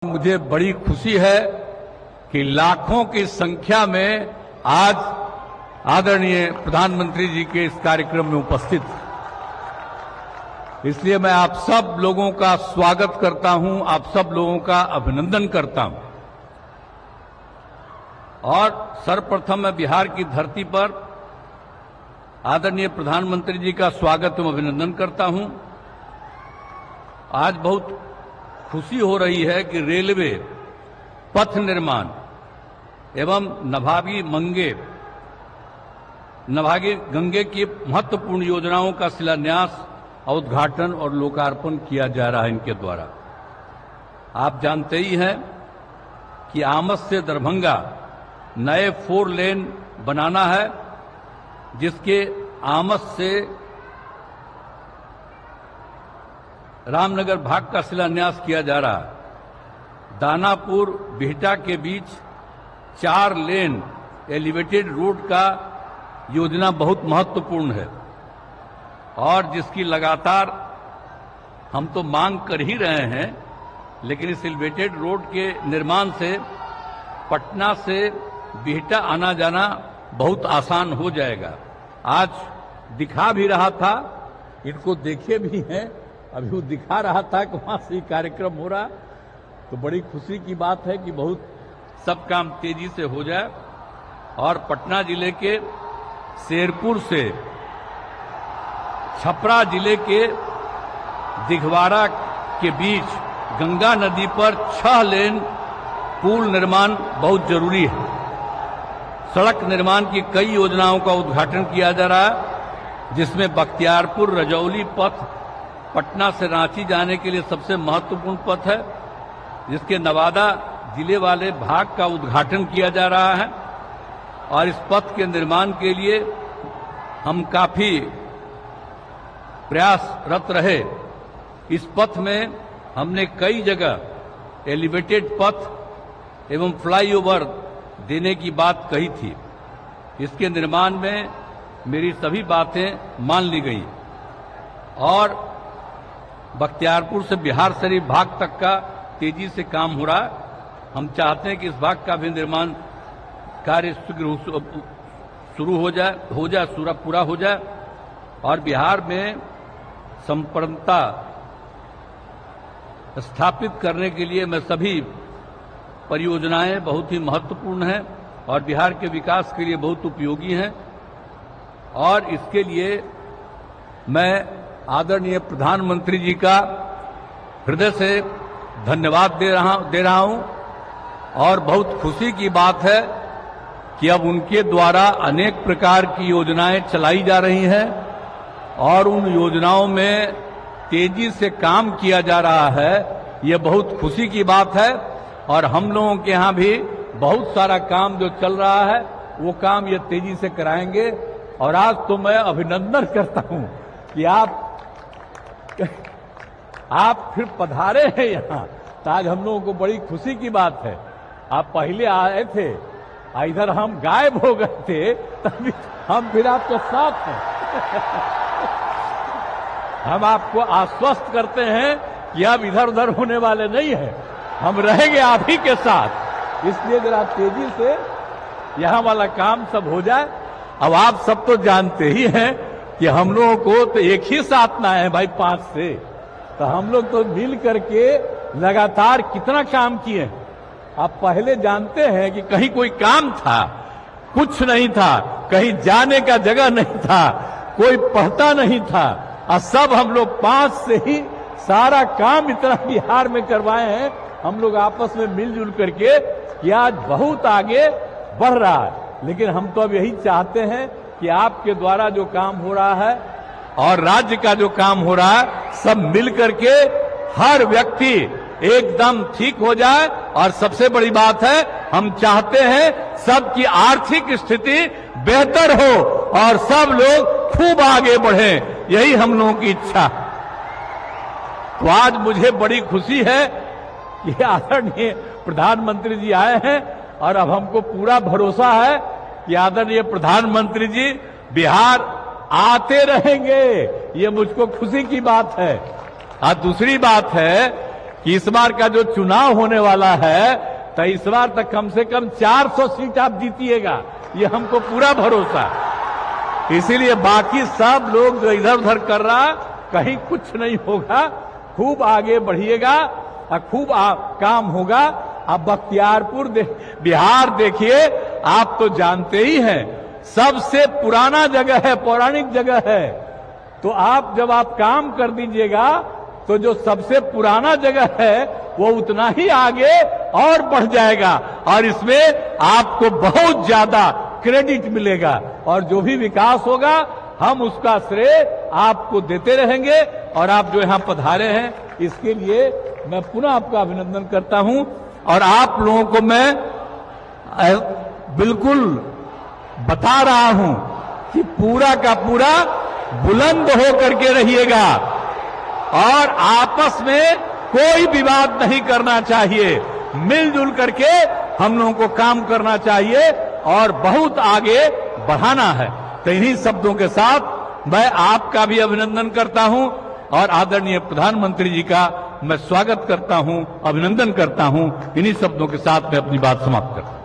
मुझे बड़ी खुशी है कि लाखों की संख्या में आज आदरणीय प्रधानमंत्री जी के इस कार्यक्रम में उपस्थित हैं। इसलिए मैं आप सब लोगों का स्वागत करता हूं, आप सब लोगों का अभिनंदन करता हूं। और सर्वप्रथम मैं बिहार की धरती पर आदरणीय प्रधानमंत्री जी का स्वागत एवं अभिनंदन करता हूं। आज बहुत खुशी हो रही है कि रेलवे, पथ निर्माण एवं नमामि गंगे की महत्वपूर्ण योजनाओं का शिलान्यास, उद्घाटन और लोकार्पण किया जा रहा है इनके द्वारा। आप जानते ही हैं कि आमस से दरभंगा नए 4 लेन बनाना है, जिसके आमस से रामनगर भाग का शिलान्यास किया जा रहा है। दानापुर बिहटा के बीच 4 लेन एलिवेटेड रोड का योजना बहुत महत्वपूर्ण है और जिसकी लगातार हम तो मांग कर ही रहे हैं, लेकिन इस एलिवेटेड रोड के निर्माण से पटना से बिहटा आना जाना बहुत आसान हो जाएगा। आज दिखा भी रहा था, इनको देखे भी हैं, अभी वो दिखा रहा था कि वहां से कार्यक्रम हो रहा, तो बड़ी खुशी की बात है कि बहुत सब काम तेजी से हो जाए। और पटना जिले के शेरपुर से छपरा जिले के दिघवाड़ा के बीच गंगा नदी पर 6 लेन पुल निर्माण बहुत जरूरी है। सड़क निर्माण की कई योजनाओं का उद्घाटन किया जा रहा है, जिसमें बख्तियारपुर रजौली पथ पटना से रांची जाने के लिए सबसे महत्वपूर्ण पथ है, जिसके नवादा जिले वाले भाग का उद्घाटन किया जा रहा है। और इस पथ के निर्माण के लिए हम काफी प्रयासरत रहे। इस पथ में हमने कई जगह एलिवेटेड पथ एवं फ्लाईओवर देने की बात कही थी। इसके निर्माण में मेरी सभी बातें मान ली गई और बख्तियारपुर से बिहार शरीफ भाग तक का तेजी से काम हो रहा है। हम चाहते हैं कि इस भाग का भी निर्माण कार्य शुरू हो जाए, पूरा हो जाए और बिहार में संप्रभुता स्थापित करने के लिए मैं सभी परियोजनाएं बहुत ही महत्वपूर्ण हैं और बिहार के विकास के लिए बहुत उपयोगी हैं। और इसके लिए मैं आदरणीय प्रधानमंत्री जी का हृदय से धन्यवाद दे रहा हूं। और बहुत खुशी की बात है कि अब उनके द्वारा अनेक प्रकार की योजनाएं चलाई जा रही हैं और उन योजनाओं में तेजी से काम किया जा रहा है। ये बहुत खुशी की बात है। और हम लोगों के यहाँ भी बहुत सारा काम जो चल रहा है वो काम ये तेजी से कराएंगे। और आज तो मैं अभिनंदन करता हूं कि आप फिर पधारे हैं यहाँ, तो आज हम लोगों को बड़ी खुशी की बात है। आप पहले आए थे, इधर हम गायब हो गए थे, तभी हम फिर आपके साथ हैं। हम आपको आश्वस्त करते हैं कि अब इधर उधर होने वाले नहीं हैं, हम रहेंगे आप ही के साथ। इसलिए जरा तेजी से यहाँ वाला काम सब हो जाए। अब आप सब तो जानते ही हैं कि हम लोगों को तो एक ही साथ ना है भाई 5 से, तो हम लोग तो मिल करके लगातार कितना काम किए। आप पहले जानते हैं कि कहीं कोई काम था, कुछ नहीं था, कहीं जाने का जगह नहीं था, कोई पढ़ता नहीं था, और सब हम लोग 5 से ही सारा काम इतना बिहार में करवाए हैं। हम लोग आपस में मिलजुल करके कि आज बहुत आगे बढ़ रहा है। लेकिन हम तो अब यही चाहते हैं कि आपके द्वारा जो काम हो रहा है और राज्य का जो काम हो रहा है, सब मिल करके हर व्यक्ति एकदम ठीक हो जाए। और सबसे बड़ी बात है, हम चाहते हैं सबकी आर्थिक स्थिति बेहतर हो और सब लोग खूब आगे बढ़ें, यही हम लोगों की इच्छा। तो आज मुझे बड़ी खुशी है कि आदरणीय प्रधानमंत्री जी आए हैं और अब हमको पूरा भरोसा है कि आदरणीय प्रधानमंत्री जी बिहार आते रहेंगे। ये मुझको खुशी की बात है। और दूसरी बात है कि इस बार का जो चुनाव होने वाला है तो इस बार तक कम से कम 400 सीट आप जीतिएगा, ये हमको पूरा भरोसा है। इसीलिए बाकी सब लोग जो इधर उधर कर रहा, कहीं कुछ नहीं होगा, खूब आगे बढ़िएगा और खूब काम होगा। अब बख्तियारपुर बिहार देखिए, आप तो जानते ही हैं सबसे पुराना जगह है, पौराणिक जगह है। तो आप जब आप काम कर दीजिएगा तो जो सबसे पुराना जगह है वो उतना ही आगे और बढ़ जाएगा और इसमें आपको बहुत ज्यादा क्रेडिट मिलेगा और जो भी विकास होगा हम उसका श्रेय आपको देते रहेंगे। और आप जो यहां पधारे हैं इसके लिए मैं पुनः आपका अभिनंदन करता हूं और आप लोगों को मैं बिल्कुल बता रहा हूं कि पूरा का पूरा बुलंद हो करके रहिएगा और आपस में कोई विवाद नहीं करना चाहिए, मिलजुल करके हम लोगों को काम करना चाहिए और बहुत आगे बढ़ाना है। तो इन्हीं शब्दों के साथ मैं आपका भी अभिनंदन करता हूं और आदरणीय प्रधानमंत्री जी का मैं स्वागत करता हूं, अभिनंदन करता हूं। इन्हीं शब्दों के साथ मैं अपनी बात समाप्त करता हूं।